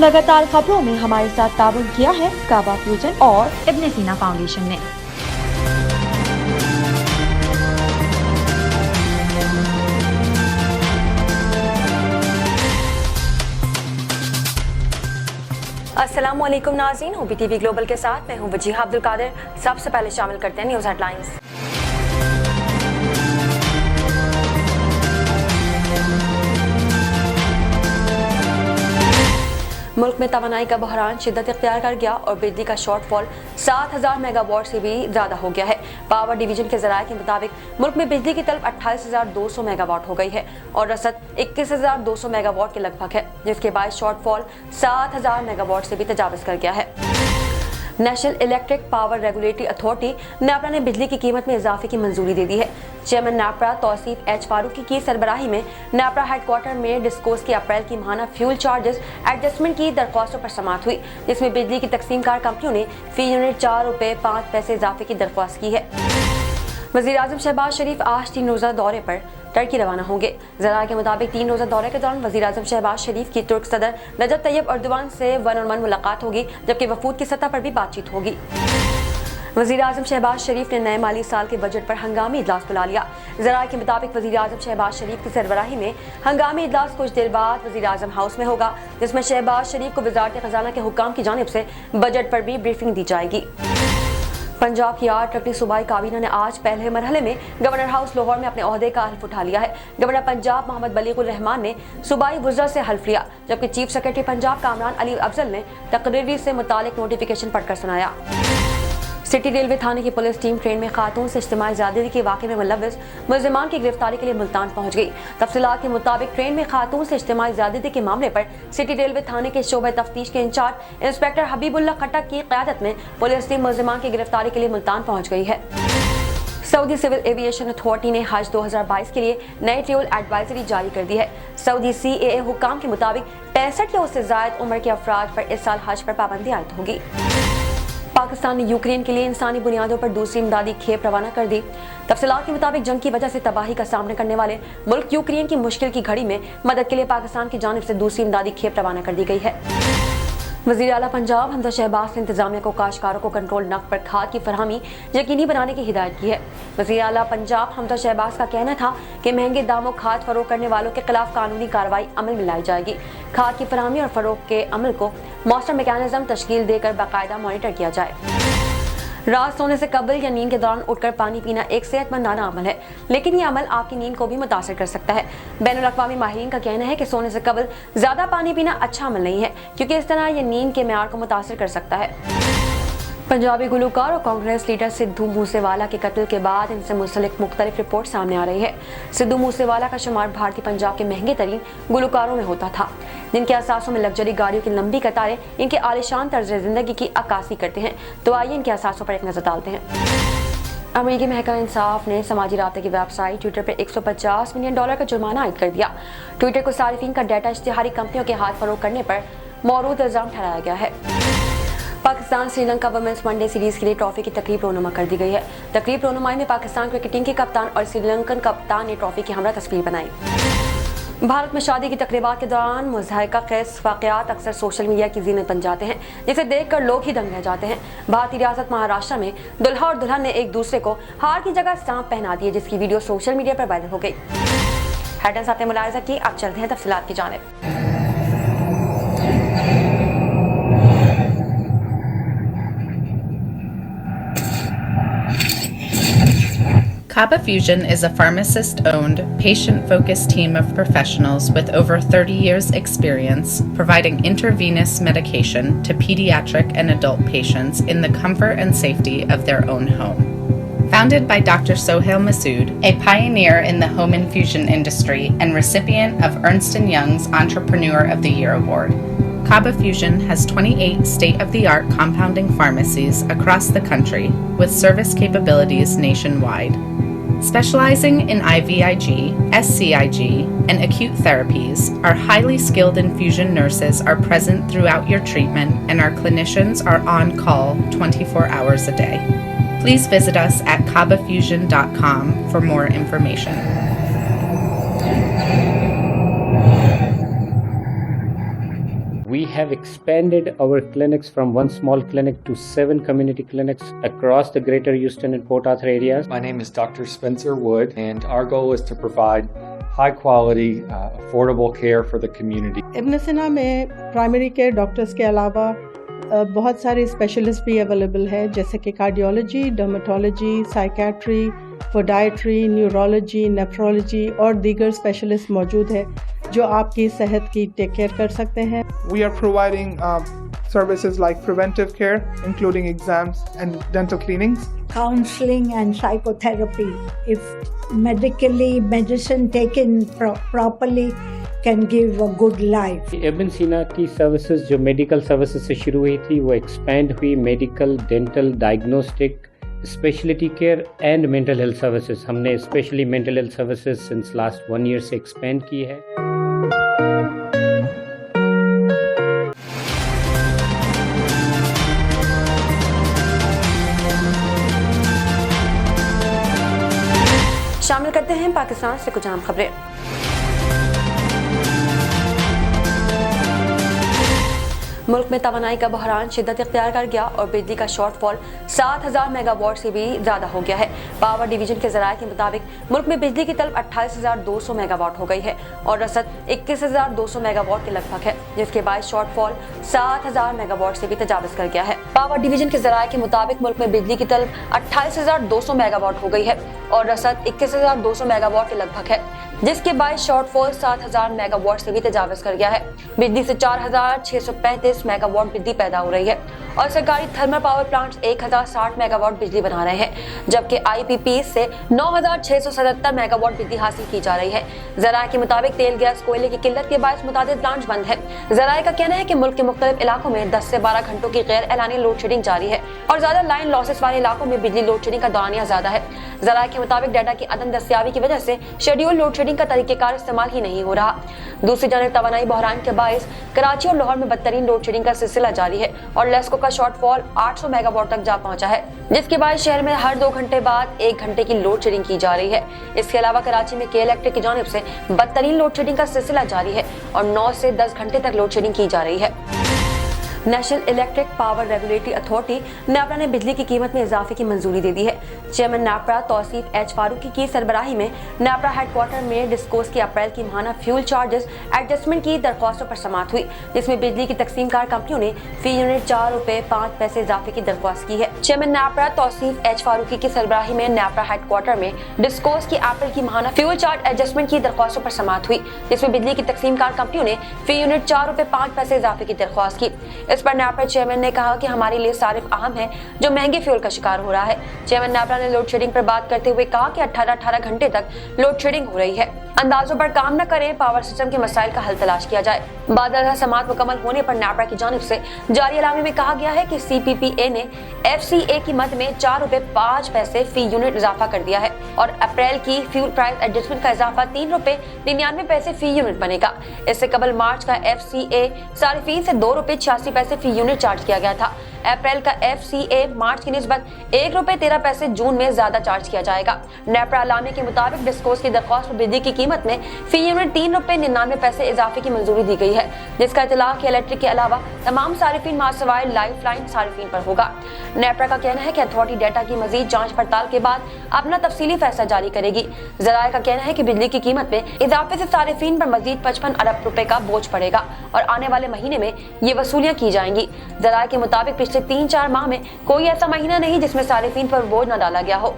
लगातार खबरों में हमारे साथ ताउन किया है काबा फ्यूजन और इब्ने सीना फाउंडेशन ने। अस्सलामुअलैकुम नाज़रीन, OBTV ग्लोबल के साथ मैं हूं वजीहा अब्दुल कादिर। सबसे पहले शामिल करते हैं न्यूज़ हेडलाइंस। मुल्क में तवानाई का बहरान शिद्दत इख्तियार कर गया और बिजली का शॉर्टफॉल 7000 मेगावाट से भी ज्यादा हो गया है। पावर डिवीजन के जराये के मुताबिक मुल्क में बिजली की तलब 28,200 मेगावाट हो गई है और रसद 21,200 मेगावाट के लगभग है, जिसके बाद शॉर्टफॉल 7000 मेगावाट से भी तजावज कर गया है। National electric power regulatory authority NEPRA ने बिजली की कीमत में इजाफे की मंजूरी दे दी है। चेयरमैन नेपरा तौसीफ एच फारूकी की सरबराही में नेपरा हेडक्वार्टर में डिस्कोस की अप्रैल की माहाना फ्यूल चार्जेस एडजस्टमेंट की दरख्वास्तों पर समाअत हुई, जिसमें बिजली की तकसीमकार कंपनियों ने फी यूनिट 4 रुपए 5 पैसे इजाफे की दरख्वास्त की है। वज़ीर आज़म शहबाज शरीफ आज 3 रोज़ा दौरे पर टर्की रवाना होंगे। ज़राए के मुताबिक 3 रोज़ा दौरे के दौरान वज़ीर आज़म शहबाज शरीफ की तुर्क सदर रजब तैयब एर्दोगान से वन ऑन वन मुलाकात होगी, जबकि वफूद की सतह पर भी बातचीत होगी। वज़ीर आज़म शहबाज शरीफ ने नए माली साल के बजट पर हंगामी इजलास बुला लिया। ज़राए के मुताबिक वज़ीर आज़म शहबाज शरीफ की सरबराही में हंगामी इजलास कुछ देर बाद वज़ीर आज़म हाउस में होगा, जिसमें शहबाज शरीफ को वज़ारत खजाना के हुक्काम की जानिब से बजट पर भी ब्रीफिंग दी जाएगी। पंजाब की 8 रकनी सूबाई काबीना ने आज पहले मरहले में गवर्नर हाउस लाहौर में अपने ओहदे का हल्फ उठा लिया है। गवर्नर पंजाब मोहम्मद बलीगुर रहमान ने सूबाई वुज़रा से हल्फ लिया, जबकि चीफ सेक्रेटरी पंजाब कामरान अली अफजल ने तकरीरी से मुतालिक नोटिफिकेशन पढ़कर सुनाया। सिटी रेलवे थाने की पुलिस टीम ट्रेन में खातून से इज्तिमाई ज़्यादती के वाक़े में मुलव्विस मुल्ज़िमान की गिरफ्तारी के लिए मुल्तान पहुंच गई। तफसीलात के मुताबिक ट्रेन में खातून से इज्तिमाई ज़्यादती के मामले पर सिटी रेलवे थाने के शोबे तफ्तीश के इंचार्ज इंस्पेक्टर हबीबुल्लाह खट्टक की क़यादत में पुलिस टीम मुल्ज़िमान की गिरफ्तारी के लिए मुल्तान पहुंच गई है। सऊदी सिविल एविएशन अथॉरिटी ने हज 2022 के लिए नई ट्रैवल एडवाइजरी जारी कर दी है। सऊदी CAA हुक्काम के मुताबिक 65 या उससे ज़ायद उम्र के अफराद पर इस साल हज पर पाबंदी आयद होगी। पाकिस्तान ने यूक्रेन के लिए इंसानी बुनियादों पर दूसरी इमदादी खेप रवाना कर दी। तफसीलात के मुताबिक जंग की वजह से तबाही का सामना करने वाले मुल्क यूक्रेन की मुश्किल की घड़ी में मदद के लिए पाकिस्तान की जानिब से दूसरी इमदादी खेप रवाना कर दी गई है। वज़ीर आला पंजाब हमजा शहबाज ने इंतजामिया को काश्तकारों को कंट्रोल नकद पर खाद की फरहमी यकीनी बनाने की हिदायत की है। वज़ीर आला पंजाब हमजा शहबाज का कहना था कि महंगे दामों खाद फरोख्त करने वालों के खिलाफ कानूनी कार्रवाई अमल में लाई जाएगी। खाद की फरहमी और फरोख्त के अमल को मॉनिटर मैकेनिज्म तश्कील देकर बाकायदा मॉनिटर किया जाए। रात सोने से कबल या नींद के दौरान उठकर पानी पीना एक सेहतमंदाना अमल है, लेकिन यह अमल आपकी नींद को भी मुतासर कर सकता है। बैनुल-अक़वामी माहिरीन का कहना है कि सोने से कबल ज्यादा पानी पीना अच्छा अमल नहीं है, क्योंकि इस तरह यह नींद के मेयार को मुतासर कर सकता है। पंजाबी गुलकार और कांग्रेस लीडर सिद्धू मूसेवाला के कत्ल के बाद इनसे मुंसलिक मुख्तलिफ रिपोर्ट सामने आ रही है। सिद्धू मूसेवाला का शुमार भारतीय पंजाब के महंगे तरीन गुलकारों में होता था, जिनके असासों में लग्जरी गाड़ियों की लंबी कतारें इनके आलिशान तर्ज जिंदगी की अक्कासी करते हैं। तो आइए इनके असासों पर एक नजर डालते हैं। अमेरिकी महकमा इंसाफ ने समाजी राब्ते की वेबसाइट ट्विटर पर $150 मिलियन का जुर्माना आयद कर दिया। ट्विटर को सारिफिन का डाटा इश्तिहारी कंपनियों के हाथ फरोख्त करने पर मौरूद इल्जाम ठहराया गया है। Pakistan Sri Lanka women's one day series के लिए ट्रॉफी की तकरीब रोनुमा कर दी गई है। तकरीब रोनुमाई में पाकिस्तान क्रिकेट टीम के कप्तान और श्रीलंकन कप्तान ने ट्रॉफी की हमरा तस्वीर बनाई। भारत में शादी की तकरीबात के दौरान मुज़ाहिका खेज़ वाक़यात अक्सर सोशल मीडिया की ज़ीनत बन जाते हैं, जिसे देखकर लोग ही दंग रह जाते हैं। भारतीय रियासत महाराष्ट्र में दुल्हा और दुल्हन ने एक दूसरे को हार की जगह सांप पहना दिए, जिसकी वीडियो सोशल मीडिया पर वायरल हो गई। हेडलाइंस आपने मुलाहिज़ा की, अब चलते हैं तफसीलात की जानिब। Kaba Fusion is a pharmacist-owned, patient-focused team of professionals with over 30 years' experience providing intravenous medication to pediatric and adult patients in the comfort and safety of their own home. Founded by Dr. Sohail Masood, a pioneer in the home infusion industry and recipient of Ernst & Young's Entrepreneur of the Year Award, Kaba Fusion has 28 state-of-the-art compounding pharmacies across the country with service capabilities nationwide. Specializing in IVIG, SCIG, and acute therapies, our highly skilled infusion nurses are present throughout your treatment and our clinicians are on call 24 hours a day. Please visit us at kabafusion.com for more information. We have expanded our clinics from one small clinic to 7 community clinics across the Greater Houston and Port Arthur areas. My name is Dr. Spencer Wood, and our goal is to provide high-quality, affordable care for the community. इब्न सिना में primary care doctors के अलावा बहुत सारे specialist भी available है, जैसे कि cardiology, dermatology, psychiatry, podiatry, neurology, nephrology और दीगर स्पेशलिस्ट मौजूद है जो आपकी सेहत की टेक केयर कर सकते हैं। We are providing services like preventive care, including exams and dental cleanings. Counseling and psychotherapy. If medicine taken properly can give a good life. इब्न सीना की सर्विसेज जो मेडिकल सर्विसेज से शुरू हुई थी वो एक्सपेंड हुई medical, dental, diagnostic, speciality care and mental health services. हमने specially mental health services since last 1 year से एक्सपेंड की है। शामिल करते हैं पाकिस्तान से कुछ अहम खबरें। मुल्क में तवानाई का बहरान शिद्दत इख्तियार कर गया और बिजली का शॉर्टफॉल 7000 मेगावाट से भी ज़्यादा हो गया है। पावर डिवीजन के ज़राए के मुताबिक मुल्क में बिजली की तलब 28,200 मेगावाट हो गई है और रसद 21,200 मेगावाट के लगभग है, जिसके बाद शॉर्टफॉल 7000 मेगावाट से भी तजावज़ कर गया है। पावर डिवीजन के ज़राए के मुताबिक मुल्क में बिजली की तलब 28,200 मेगावाट हो गई है और रसद 21,200 मेगावाट के लगभग है, जिसके बाद शॉर्टफॉल 7000 मेगावाट से भी तजावज़ कर गया है। बिजली से 4635 मेगावाट बिजली पैदा हो रही है और सरकारी थर्मल पावर प्लांट्स 1060 मेगावाट बिजली बना रहे हैं, जबकि आईपीपी से 9677 मेगावाट बिजली हासिल की जा रही है। ज़राए के मुताबिक तेल, गैस, कोयले की किल्लत के बायस मुतादिद प्लांट्स बंद है। ज़राए का कहना है कि मुल्क के मुख्तलिफ इलाकों में 10 से 12 घंटों की गैर एलानी लोड शेडिंग जारी है और ज्यादा लाइन लॉसेस वाले इलाकों में बिजली लोड शेडिंग का दौरानिया ज्यादा है। ज़राए के मुताबिक डाटा की अदम दस्तियाबी की वजह से शेड्यूल लोड शेडिंग का तरीकेकार इस्तेमाल ही नहीं हो रहा। दूसरी जानब तवानाई बहरान के बायस कराची और लाहौर में बदतरीन लोड शेडिंग का सिलसिला जारी है और लेस्को का शॉर्टफॉल 800 मेगावाट तक जा पहुंचा है, जिसके बाद शहर में हर 2 घंटे बाद 1 घंटे की लोड शेडिंग की जा रही है। इसके अलावा कराची में के इलेक्ट्रिक की जानिब से बदतरीन लोड शेडिंग का सिलसिला जारी है और 9 से 10 घंटे तक लोड शेडिंग की जा रही है। National electric power regulatory authority NEPRA ने बिजली की कीमत में इजाफे की मंजूरी दे दी है। चेयरमैन नेपरा तौसीफ एच फारूकी की सरबराही में नेपरा हेडक्वार्टर में डिस्कोस की अप्रैल की माहाना फ्यूल चार्जेस एडजस्टमेंट की दरख्वास्तों पर समाअत हुई, जिसमें बिजली की तकसीमकार कंपनियों ने फी यूनिट 4 रुपए 5 पैसे इजाफे की दरख्वास्त की है। चेयरमैन नेपरा तौसीफ एच फारूकी की सरबराही में नेपरा हेडक्वार्टर में डिस्कोस की अप्रैल की माहाना फ्यूल चार्ज एडजस्टमेंट की दरख्वास्तों पर समाअत हुई, जिसमें बिजली की तकसीमकार कंपनियों ने फी यूनिट 4 रुपए 5 पैसे इजाफे की दरख्वास्त की। इस पर नेपरा चेयरमैन ने कहा कि हमारे लिए सारिफ अहम है जो महंगे फ्यूल का शिकार हो रहा है। चेयरमैन नेपरा ने लोड शेडिंग पर बात करते हुए कहा कि 18 घंटे तक लोड शेडिंग हो रही है। अंदाजों पर काम न करें, पावर सिस्टम के मसाइल का हल तलाश किया जाए। बाद समाअत मुकम्मल होने पर नेपरा की जानिब से जारी एलामे में कहा गया है कि CPPA ने FCA की मद में 4 रुपए 5 पैसे फी यूनिट इजाफा कर दिया है और अप्रैल की फ्यूल प्राइस एडजस्टमेंट का इजाफा 3 रुपए 99 पैसे फी यूनिट बनेगा। इससे कबल मार्च का FCA सारिफीन से 2 रुपए 86 पैसे फी यूनिट चार्ज किया गया था। अप्रैल का FCA मार्च की निस्बत 1 रुपए 13 पैसे जून में ज्यादा चार्ज किया जाएगा। नेपरा एलामे के मुताबिक डिस्कोस की दरख्वास्त पर बिजली की कीमत में फी यूनिट 3 रुपए 99 पैसे इजाफे की मंजूरी दी गई है, जिसका इतलाक इलेक्ट्रिक के अलावा तमाम सारिफीन मासवाए लाइफ लाइन सारिफीन पर होगा। नेपरा का कहना है कि अथॉरिटी डेटा की मजीद जांच पड़ताल के बाद अपना तफसीली फैसला जारी करेगी। ज़राए का कहना है कि बिजली की कीमत में इजाफे से सारिफीन पर मजीद 55 अरब रुपए का बोझ पड़ेगा और आने वाले महीने में ये वसूलियां की जाएंगी। ज़राए के मुताबिक पिछले 3-4 माह में कोई ऐसा महीना नहीं जिसमें सारिफीन पर बोझ न डाला गया हो।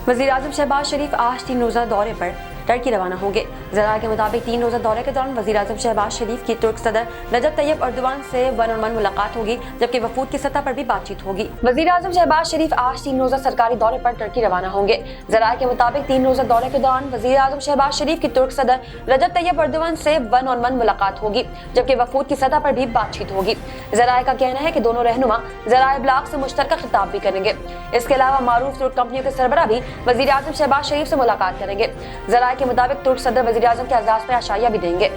वज़ीर-ए-आज़म शहबाज शरीफ आज 3 रोज़ा दौरे पर टर्की रवाना होंगे। ज़राए के मुताबिक 3 रोज़ा दौरे के दौरान वज़ीर-ए-आज़म शहबाज शरीफ की तुर्क सदर रजब तैयब अर्दोगान से वन-ऑन-वन मुलाकात होगी, जबकि वफूद की सतह पर भी बातचीत होगी। वज़ीर-ए-आज़म शहबाज शरीफ आज 3 रोज़ा सरकारी दौरे पर टर्की रवाना होंगे। ज़राए के मुताबिक 3 रोज़ा दौरे के दौरान वज़ीर-ए-आज़म शहबाज शरीफ की तुर्क सदर रजब तैयब अर्दोगान से वन-ऑन-वन मुलाकात होगी, जबकि वफूद की सतह पर भी बातचीत होगी। ज़राए का कहना है कि दोनों रहनुमा ज़राए इब्लाग से मुश्तरका खिताब भी करेंगे। इसके अलावा मारूफ तुर्क कंपनियों के सरबराह भी वज़ीर-ए-आज़म शहबाज शरीफ से मुलाकात करेंगे। ज़राए के मुताबिक तुर्क सदर वज़ीर-ए-आज़म के अज़ाज़ पर आशाइया भी देंगे।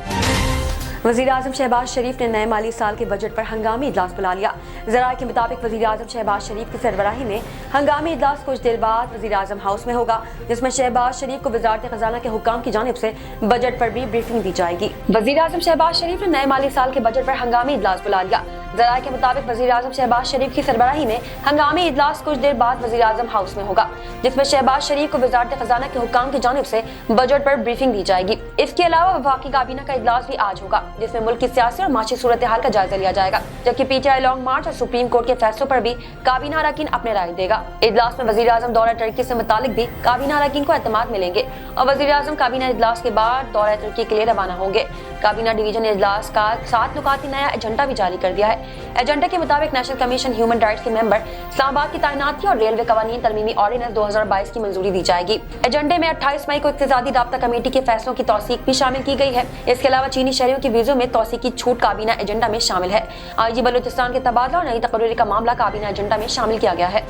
वज़ीर आज़म शहबाज शरीफ ने नए माली साल के बजट पर हंगामी इजलास बुला लिया। ज़राए के मुताबिक वज़ीर आज़म शहबाज शरीफ की सरबराही में हंगामी इजलास कुछ देर बाद वज़ीर आज़म हाउस में होगा, जिसमें शहबाज शरीफ को वज़ारत खजाना के हुक्काम की जानिब से बजट पर भी ब्रीफिंग दी जाएगी। वज़ीर आज़म शहबाज शरीफ ने नए माली साल के बजट पर हंगामी इजलास बुला लिया। ज़राए के मुताबिक वज़ीर आज़म शहबाज शरीफ की सरबराही में हंगामी इजलास कुछ देर बाद वज़ीर आज़म हाउस में होगा, जिसमें शहबाज शरीफ को वज़ारत खजाना के हुक्काम की जानिब से बजट पर ब्रीफिंग दी जाएगी। इसके अलावा वफाकी काबीना का इजलास भी आज होगा, जिसमें मुल्क की सियासी और माशी सूरत हाल का जायजा लिया जाएगा, जबकि PTI लॉन्ग मार्च और सुप्रीम कोर्ट के फैसलों पर भी काबीना अरकान अपने राय देगा। इजलास में वज़ीर आज़म दौरा टर्की से मुतालिक भी काबीना अरकान को एतमाद मिलेंगे और वज़ीर आज़म काबीना इजलास के बाद दौरा टर्की के लिए रवाना होंगे। काबीना डिवीजन ने इजलास का 7 नुकाती नया एजेंडा भी जारी कर दिया है। एजेंडे के मुताबिक नेशनल कमीशन ह्यूमन राइट्स के मेंबर इस्लामाबाद की तैनाती और रेलवे कवानीन तरमीमी ऑर्डिनेंस 2022 की मंजूरी दी जाएगी। एजेंडे में 28 मई को इक्तिसादी राब्ता कमेटी के फैसलों की तौसीक भी शामिल की गई है। इसके अलावा चीनी शहरियों की वीजों में तौसीक की छूट काबीना एजेंडा में शामिल है। IG बलूचिस्तान के तबादला और नई तकरीरी का मामला काबीना एजेंडा में शामिल किया गया है।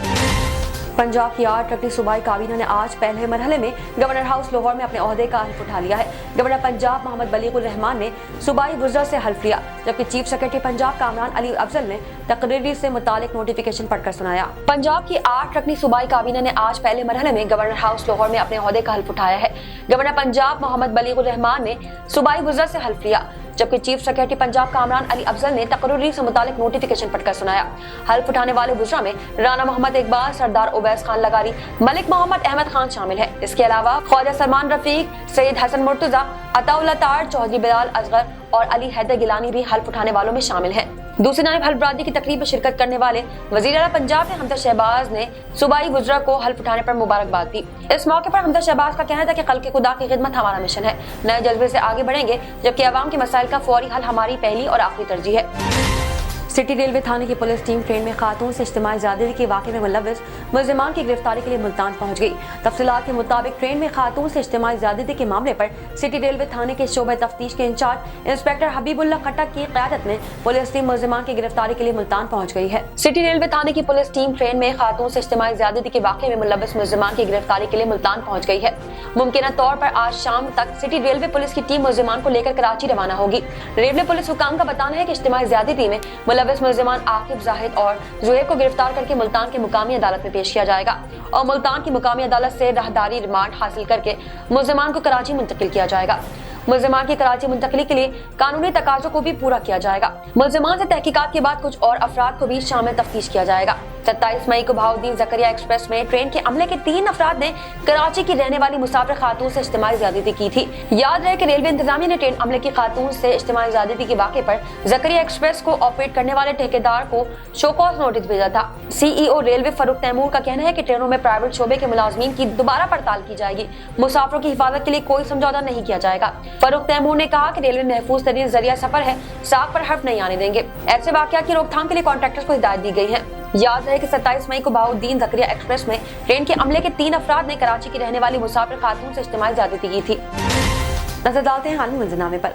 पंजाब की 8 रकनी सूबाई काबीना ने आज पहले मरहले में गवर्नर हाउस लाहौर में अपने ओहदे का हल्फ उठा लिया है। गवर्नर पंजाब मोहम्मद बलीगुर रहमान ने सूबाई वज़रा से हल्फ लिया, जबकि चीफ सेक्रेटरी पंजाब कामरान अली अफजल ने तकरीरी से मुतालिक नोटिफिकेशन पढ़कर सुनाया। पंजाब की 8 रकनी सूबाई काबीना ने आज पहले मरहले में गवर्नर हाउस लाहौर में अपने ओहदे का हल्फ उठाया है। गवर्नर पंजाब मोहम्मद बलीगुर रहमान ने सूबाई वज़रा से हल्फ लिया, जबकि चीफ सेक्रेटरी पंजाब कामरान अली अफजल ने तकरीरी से मुतालिक नोटिफिकेशन पढ़कर सुनाया। हल्फ उठाने वाले वज़रा में राना मोहम्मद इकबाल, सरदार उवैस खान लगारी, मलिक मोहम्मद अहमद खान शामिल है। इसके अलावा ख्वाजा सलमान रफीक, सैयद हसन मुर्तजा, अताउल्लाह तार, चौधरी बिलाल असगर और अली हैदर गिलानी भी हल्फ उठाने वालों में शामिल हैं। दूसरी नायब हल्फ बरादरी की तकरीब में शिरकत करने वाले वज़ीर आला पंजाब ने हमजा शहबाज ने सूबाई वज़रा को हल्फ उठाने पर मुबारकबाद दी। इस मौके पर हमजा शहबाज का कहना था कि खल्क़ खुदा की खिदमत हमारा मिशन है, नए जज्बे से आगे बढ़ेंगे, जबकि अवाम के मसाइल का फौरी हल हमारी पहली और आखिरी तरजीह है। सिटी रेलवे थाने की पुलिस टीम ट्रेन में खातून से इज्तिमाई ज़्यादती के वाक़े में मुलव्विस मुल्ज़िमान की गिरफ्तारी के लिए मुल्तान पहुंच गई। तफसीलात के मुताबिक ट्रेन में खातून से इज्तिमाई ज़्यादती के मामले पर सिटी रेलवे थाने के शोबे तफ्तीश के इंचार्ज इंस्पेक्टर हबीबुल्लाह खट्टक की क़यादत में पुलिस टीम मुल्ज़िमान की गिरफ्तारी के लिए मुल्तान पहुंच गई है। सिटी रेलवे थाने की पुलिस टीम ट्रेन में खातून से इज्तिमाई ज़्यादती के वाक़े में मुलव्विस मुल्ज़िमान की गिरफ्तारी के लिए मुल्तान पहुंच गई है। मुमकिन तौर पर आज शाम तक सिटी रेलवे पुलिस की टीम मुल्ज़िमान को लेकर कराची रवाना होगी। रेलवे पुलिस हुकाम का बताना है कि इज्तिमाई ज़्यादती में मुलव्विस मुल्ज़िमान आकिब जाहिद और जुहैब को गिरफ्तार करके मुल्तान की मुकामी अदालत में पेश किया जाएगा और मुल्तान की मुकामी अदालत से राहदारी रिमांड हासिल करके मुल्ज़िमान को कराची मुंतकिल किया जाएगा। मुल्ज़िमान की कराची मुंतकली के लिए कानूनी तकाज़ों को भी पूरा किया जाएगा। मुल्ज़िमान से तहकीकात के बाद कुछ और अफराद को भी शामिल तफ्तीश किया जाएगा। 27 मई को बहाउद्दीन ज़करिया एक्सप्रेस में ट्रेन के अमले के 3 अफराद ने कराची की रहने वाली मुसाफिर खातून से इज्तिमाई ज़्यादती की थी। याद रहे कि रेलवे इंतजामिया ने ट्रेन अमले की खातून से इज्तिमाई ज़्यादती के वाक़े पर ज़करिया एक्सप्रेस को ऑपरेट करने वाले ठेकेदार को शोकॉज नोटिस भेजा था। CEO रेलवे फरूक तैमूर का कहना है कि ट्रेनों में प्राइवेट शोबे के मुलाजमीन की दोबारा पड़ताल की जाएगी। मुसाफिरों की हिफाजत के लिए कोई समझौता नहीं किया जाएगा। फरूक तैमूर ने कहा कि रेलवे महफूज तरीन जरिया सफर है, साख पर हर्फ नहीं आने देंगे। ऐसे वाक़यात की रोकथाम के लिए कॉन्ट्रैक्टर्स को हिदायत दी गई है। याद रहे कि 27 मई को बहाउद्दीन ज़करिया एक्सप्रेस में ट्रेन के अमले के 3 अफराद ने कराची की रहने वाली मुसाफिर खातून से इज्तिमाई ज़्यादती की थी। नजर डालते हैं कानूनी मंजरनामे पर।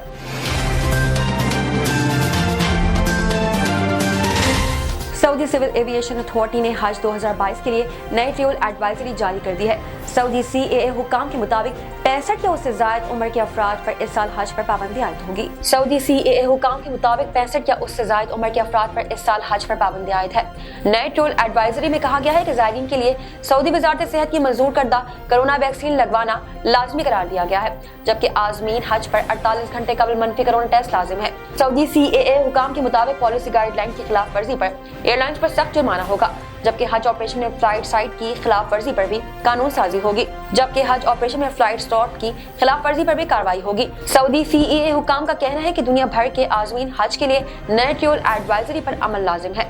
सऊदी सिविल एविएशन अथॉरिटी ने हज 2022 के लिए नई ट्रैवल एडवाइजरी जारी कर दी है। सऊदी CAA हुकाम के मुताबिक 65 या उससे ज़ायद उम्र के अफराद पर इस साल हज पर पाबंदी आयद होगी। सऊदी CAA हुकाम के मुताबिक 65 या उससे ज़ायद उम्र के अफराद पर इस साल हज पर पाबंदी आयद है। नए ट्रैवल एडवाइजरी में कहा गया है कि ज़ायरीन के लिए सऊदी वज़ारत सेहत की मंजूर करदा कोरोना वैक्सीन लगवाना लाजमी करार दिया गया है, जबकि आज़मीन हज पर 48 घंटे कबल मनफी कोरोना टेस्ट लाजिम है। सऊदी CAA हुकाम के मुताबिक पॉलिसी गाइडलाइन की खिलाफ वर्जी पर एयरलाइंस पर सख्त जुर्माना होगा, जबकि हज ऑपरेशन में फ्लाइट साइट की खिलाफ वर्जी पर भी कानून साजी होगी, जबकि हज ऑपरेशन में फ्लाइट स्टॉप की खिलाफ वर्जी पर भी कार्रवाई होगी। सऊदी CAA हुकाम का कहना है कि दुनिया भर के आज़मीन हज के लिए नए ट्रैवल एडवाइजरी पर अमल लाजिम है।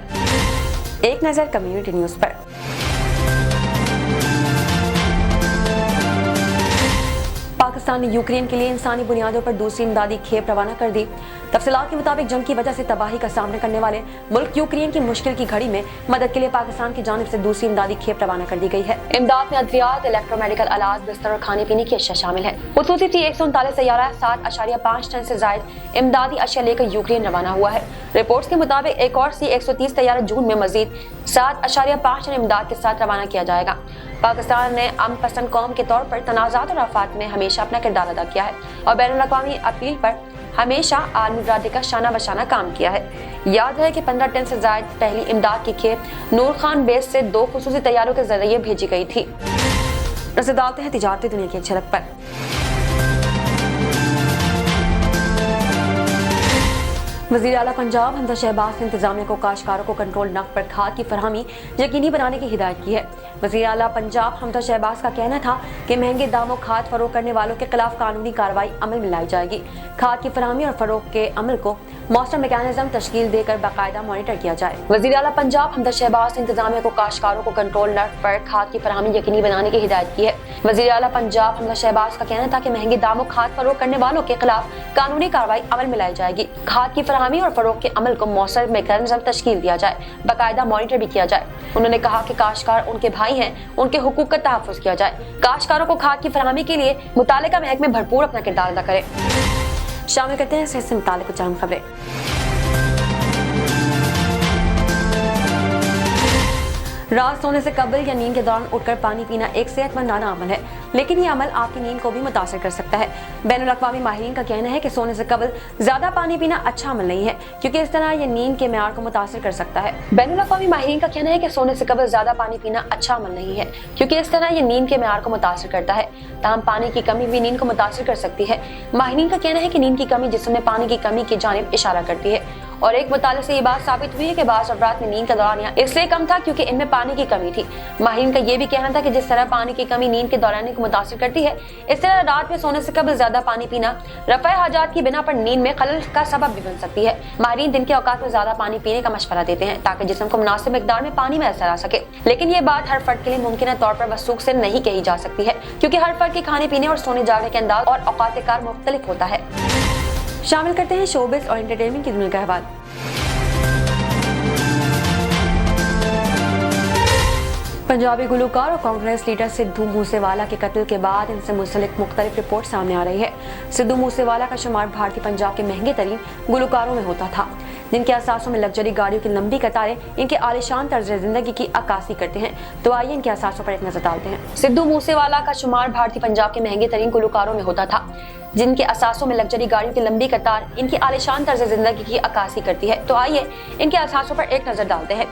एक नजर कम्युनिटी न्यूज पर। पाकिस्तान ने यूक्रेन के लिए इंसानी बुनियादों पर दूसरी इमदादी खेप रवाना कर दी। तफसीलात के मुताबिक जंग की वजह से तबाही का सामना करने वाले मुल्क यूक्रेन की मुश्किल की घड़ी में मदद के लिए पाकिस्तान की जानिब से दूसरी इमदादी खेप रवाना कर दी गई है। इमदाद में अद्वियात, इलेक्ट्रोमेडिकल आलात, बिस्तर और खाने पीने की अशिया शामिल है। खुसूसी T-139 तैयारा 7.5 टन से जायद इमदादी अशिया लेकर यूक्रेन रवाना हुआ है। रिपोर्ट्स के मुताबिक एक और C-130 तैयारा जून में मजीद 7.5 टन इमदाद के साथ रवाना किया जाएगा। पाकिस्तान ने अमन पसंद कौम के तौर पर तनाज़ात और आफात में हमेशा अपना किरदार अदा किया है और बैनुल अक़वामी अपील पर हमेशा आर्मी बरादरी का शाना बशाना काम किया है। याद है कि 15 टन से ज्यादा पहली इमदाद की खेप नूर खान बेस से 2 खुसूसी तैयारों के जरिए भेजी गई थी। नजर डालते हैं तिजारती दुनिया की झलक पर। वज़ीर आला पंजाब हमजा शहबाज ने इंतजामिया को काश्तकारों को कंट्रोल नग पर खाद की फरहमी यकीनी बनाने की हिदायत की है। वज़ीर आला पंजाब हमजा शहबाज का कहना था कि महंगे दामों खाद फरोख करने वालों के खिलाफ कानूनी कार्रवाई अमल में लाई जाएगी। खाद की फरहमी और फरोख के अमल को मौसम मैकेनिज्म तश्कील देकर बाकायदा मॉनिटर किया जाए। वज़ीर आला पंजाब हमजा शहबाज ने इंतजामिया को काश्तकारों को कंट्रोल नग पर खाद की फरहमी यकीनी बनाने की हिदायत की है। वज़ीर आला पंजाब हमजा शहबाज का कहना था कि महंगे दामों खाद फरोख करने वालों के खिलाफ कानूनी कार्रवाई अमल में लाई जाएगी। खाद की फरहमी और फरोख के अमल को मौसम मैकेनिज्म तश्कील दिया जाए, बाकायदा मॉनिटर भी किया जाए। उन्होंने कहा कि काश्तकार उनके भाई हैं, उनके हुकूक का तहफ़्फ़ुज़ किया जाए। काश्तकारों को खाद की फरहमी के लिए मुतालिका महकमे भरपूर अपना किरदार अदा करें। शामिल करते हैं इससे मुताल्लिक़ कुछ अहम खबरें। रात सोने से कबल या नींद के दौरान उठकर पानी पीना एक सेहतमंदाना अमल है, लेकिन ये अमल आपकी नींद को भी मुतासर कर सकता है। बैनुल अक़वामी माहिरीन का कहना है कि सोने से कबल ज्यादा पानी पीना अच्छा अमल नहीं है, क्योंकि इस तरह ये नींद के मेयार को मुतासर कर सकता है। बैनुल अक़वामी माहिरीन का कहना है कि सोने से कबल ज्यादा पानी पीना अच्छा अमल नहीं है, क्योंकि इस तरह ये नींद के मेयार को मुतासर करता है। ताहम पानी की कमी भी नींद को मुतासर कर सकती है। माहिरीन का कहना है कि नींद की कमी जिस्म में पानी की कमी की जानिब इशारा करती है, और एक मुताले से ये बात साबित हुई है कि बाज़ अफराद में नींद का दौरानिया इसलिए कम था क्योंकि इनमें पानी की कमी थी। माहिरीन का ये भी कहना था कि जिस तरह पानी की कमी नींद के दौरानिया को मुतासिर करती है, इस तरह रात में सोने से कबल ज्यादा पानी पीना रफ़ा हाजात की बिना पर नींद में खलल का सबब भी बन सकती है। माहिरीन दिन के औकात में ज्यादा पानी पीने का मशवरा देते हैं ताकि जिस्म को मुनासिब मिकदार में पानी में असर आ सके, लेकिन ये बात हर फर्द के लिए मुमकिन तौर पर वसूख से नहीं कही जा सकती है, क्योंकि हर फर्द के खाने पीने और सोने जागने के अंदाज और औकात कार मुख्तलिफ होता है। शामिल करते हैं शोबिज़ और एंटरटेनमेंट की दुनिया का अहवाल। पंजाबी गुलकार और कांग्रेस लीडर सिद्धू मूसेवाला के कत्ल के बाद इनसे मुंसलिक मुख्तलिफ रिपोर्ट सामने आ रही है। सिद्धू मूसेवाला का शुमार भारतीय पंजाब के महंगे तरीन गुलकारों में होता था, जिनके असासों में लग्जरी गाड़ियों की लंबी कतारें इनके आलिशान तर्ज जिंदगी की अक्कासी करते हैं। तो आइए इनके असासों पर एक नजर डालते हैं। सिद्धू मूसेवाला का शुमार भारतीय पंजाब के महंगे तरीन गुलकारों में होता था, जिनके असासों में लग्जरी गाड़ियों की लंबी कतार इनकी आलिशान तर्ज जिंदगी की अक्कासी करती है। तो आइए इनके असासों पर एक नजर डालते हैं।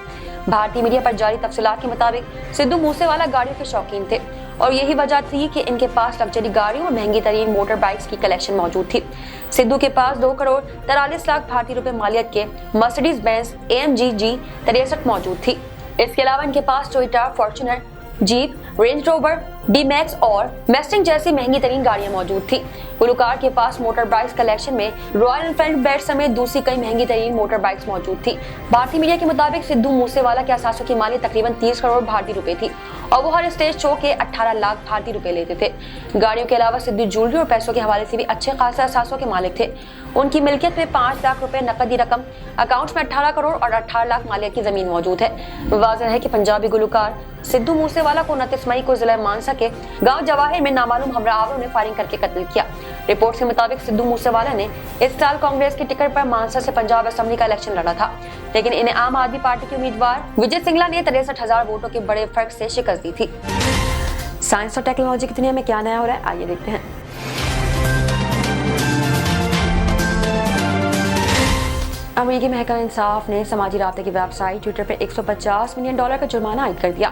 भारतीय मीडिया पर जारी तफसीलात के मुताबिक सिद्धू मूसेवाला गाड़ियों के शौकीन थे, और यही वजह थी कि इनके पास लग्जरी गाड़ियों और महंगी तरीन मोटर बाइक्स की कलेक्शन मौजूद थी। सिद्धू के पास 2 करोड़ 43 लाख भारतीय रुपए मालियत के मर्सिडीज बेंज AMG G63 मौजूद थी। इसके अलावा इनके पास Toyota, Fortuner, Jeep, Range Rover, D-Max और मैस्टिंग जैसी महंगी तरीन गाड़ियां मौजूद थी। गुलकार के पास मोटर बाइक्स कलेक्शन में रॉयल एनफील्ड बेट समेत दूसरी कई महंगी तरीन मोटर बाइक्स मौजूद थी। भारतीय मीडिया के मुताबिक सिद्धू मूसेवाला के असासों की मालियत तकरीबन 30 करोड़ भारतीय रुपए थी, और वो हर स्टेज शो के 18 लाख भारतीय रुपए लेते थे। गाड़ियों के अलावा सिद्धू ज्वेलरी और पैसों के हवाले से भी अच्छे खासे असासों के मालिक थे। उनकी मिल्कियत में 5 लाख रुपए नकदी रकम, अकाउंट्स में 18 करोड़ और 18 लाख मालियत की जमीन मौजूद है। वाज़ेह है कि पंजाबी गुलकार सिद्धू मूसेवाला को 29 मई को जिला मानसा के गांव जवाहिर में नामालूम हमराआवरों ने फायरिंग करके कत्ल किया। रिपोर्ट के मुताबिक सिद्धू मूसेवाला ने इस साल कांग्रेस की टिकट पर मानसा से पंजाब असेंबली का इलेक्शन लड़ा था, लेकिन इन्हें आम आदमी पार्टी के उम्मीदवार विजय सिंगला ने 63,000 वोटों के बड़े फर्क से शिकस्त दी थी। साइंस और टेक्नोलॉजी की दुनिया में क्या नया हो रहा है, आइए देखते हैं। अमेरिकी महकमा इंसाफ ने समाजी राब्ते की वेबसाइट ट्विटर पर $150 मिलियन का जुर्माना आयद कर दिया।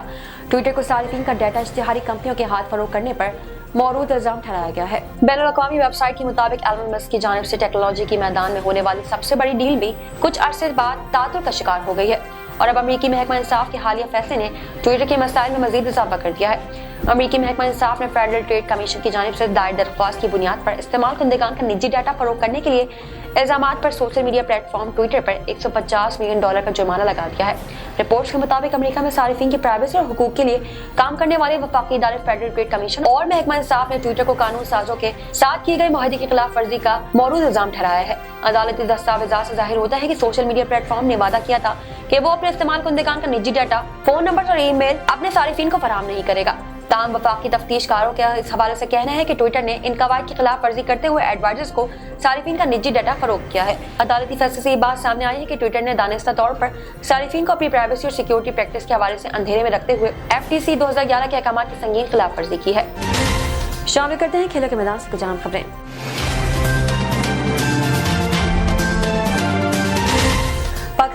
ट्विटर को सारिफिन का डाटा इश्तिहारी कंपनियों के हाथ फरोख्त करने पर मौरूद इल्जाम ठहराया गया है। बैनुल अक़वामी वेबसाइट के मुताबिक एलन मस्क की जानिब से टेक्नोलॉजी की मैदान में होने वाली सबसे बड़ी डील भी कुछ अरसे बाद तातुल का शिकार हो गई है, और अब अमेरिकी महकमा इंसाफ के हालिया फैसले ने ट्विटर के मसाइल में मजीद इजाफा कर दिया है। अमेरिकी महकमा इंसाफ ने फेडरल ट्रेड कमीशन की जानिब से दायर दरख्वास्त की बुनियाद पर इस्तेमाल कंदगान का निजी डाटा फरोख्त करने के लिए इल्जामात पर सोशल मीडिया प्लेटफॉर्म ट्विटर पर $150 मिलियन का जुर्माना लगा दिया है। रिपोर्ट्स के मुताबिक अमेरिका में सारिफिन की प्राइवेसी और हुकूक के लिए काम करने वाले वफाकी इदारे फेडरल ट्रेड कमीशन और महकमा इंसाफ ने ट्विटर को कानून साजों के साथ किए गए मुआहदे की खिलाफ वर्जी का मौरूद इल्जाम ठहराया है। अदालती दस्तावेजात से जाहिर होता है कि सोशल मीडिया प्लेटफॉर्म ने वादा किया था कि वो अपने इस्तेमाल कंदगान का निजी डाटा, फोन नंबर और ईमेल अपने सारिफिन को फराहम नहीं करेगा। ताम वफाकी तफ्तीशकारों के इस हवाले से कहना है कि ट्विटर ने इन कवायद की खिलाफ वर्जी करते हुए एडवाइजर्स को सारिफिन का निजी डाटा फरोख्त किया है। अदालती फैसले से ये बात सामने आई है कि ट्विटर ने दानिस्ता तौर पर सारिफिन को अपनी प्राइवेसी और सिक्योरिटी प्रैक्टिस के हवाले से अंधेरे में रखते हुए FTC 2011 के अहकामात की संगीन खिलाफ वर्जी की है। शामिल करते हैं खेलों के मैदान से कुछ अहम खबरें।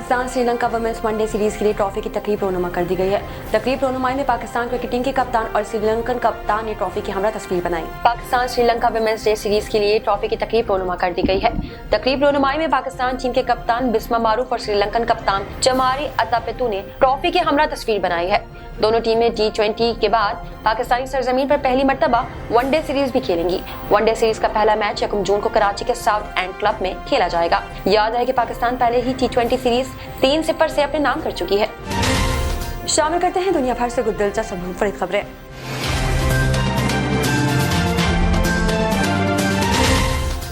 Pakistan Sri Lanka women's one day series के लिए ट्रॉफी की तकरीब रोनुमा कर दी गई है। तकरीब रोनुमाई में पाकिस्तान क्रिकेट टीम के कप्तान और श्रीलंकन कप्तान ने ट्रॉफी की हमरा तस्वीर बनाई। Pakistan Sri Lanka women's day series के लिए ट्रॉफी की तकरीब रोनुमा कर दी गई है। तकरीब रोनुमाई में पाकिस्तान टीम के कप्तान बिस्मा मारूफ और श्रीलंकन कप्तान चमारी अतापेतु ने ट्रॉफी की हमरा तस्वीर बनाई है। दोनों टीमें T20 के बाद पाकिस्तानी सरजमीन पर पहली मर्तबा वनडे सीरीज भी खेलेंगी। वनडे सीरीज का पहला मैच 1 जून को कराची के साउथ एंड क्लब में खेला जाएगा। याद है कि पाकिस्तान पहले ही T20 सीरीज 3-0 से अपने नाम कर चुकी है। शामिल करते हैं दुनिया भर से कुछ दिलचस्प मुनफरिद खबरें।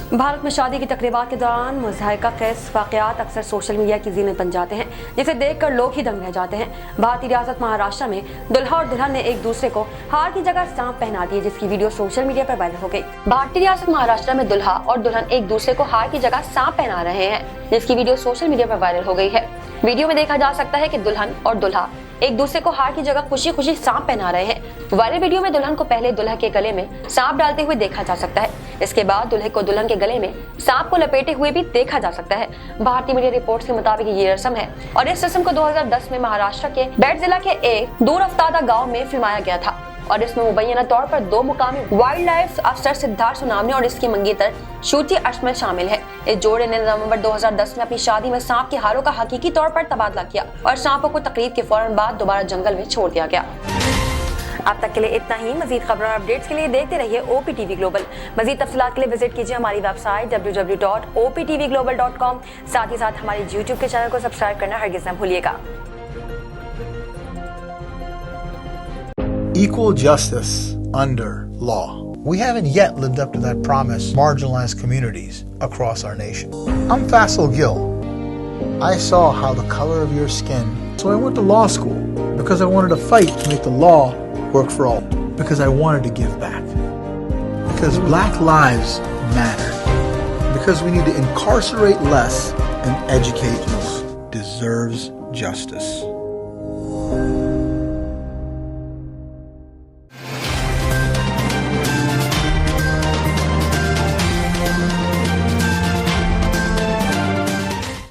भारत में शादी की तकरीबात के दौरान मुज़ाहिका खेज़ वाक़यात अक्सर सोशल मीडिया की ज़ीनत बन जाते हैं, जिसे देखकर लोग ही दंग रह जाते हैं। भारतीय रियासत महाराष्ट्र में दुल्हा और दुल्हन ने एक दूसरे को हार की जगह सांप पहना दिए, जिसकी वीडियो सोशल मीडिया पर वायरल हो गई। भारतीय रियासत महाराष्ट्र में दुल्हा और दुल्हन एक दूसरे को हार की जगह सांप पहना रहे हैं, जिसकी वीडियो सोशल मीडिया पर वायरल हो गई है। वीडियो में देखा जा सकता है कि दुल्हन और दुल्हा एक दूसरे को हार की जगह खुशी खुशी सांप पहना रहे हैं। वायरल वीडियो में दुल्हन को पहले दुल्हा के गले में सांप डालते हुए देखा जा सकता है। इसके बाद दूल्हे को दुल्हन के गले में सांप को लपेटे हुए भी देखा जा सकता है। भारतीय मीडिया रिपोर्ट्स के मुताबिक ये रस्म है और इस रस्म को 2010 में महाराष्ट्र के बेट जिला के एक दूर अफ्तादा गाँव में फिल्माया गया था और इसमें मुबैना तौर पर 2 मुकामी वाइल्ड लाइफ अफसर सिद्धार्थ सोनावने और इसकी मंगेतर श्रुति अशमल शामिल है। इस जोड़े ने नवंबर 2010 में अपनी शादी में सांप के हारों का हकीकी तौर पर तबादला किया और सांपों को तकरीब के फौरन बाद दोबारा जंगल में छोड़ दिया गया। अब तक के लिए इतना ही। मजीद खबरों और अपडेट्स के लिए देखते रहिए OPTV ग्लोबल। मजीद तफसीलात के लिए विजिट कीजिए हमारी वेबसाइट www.optvglobal.com। साथ ही साथ हमारे YouTube के चैनल को सब्सक्राइब करना हरगिज़ न भूलिएगा। Equal justice under law. We haven't yet lived up to that promise, marginalized communities across our nation. I'm Faisal Gill. I saw how the color of your skin, so I went to law school because I wanted to fight to make the law work for all, because I wanted to give back, because black lives matter, because we need to incarcerate less and educate more. Deserves justice.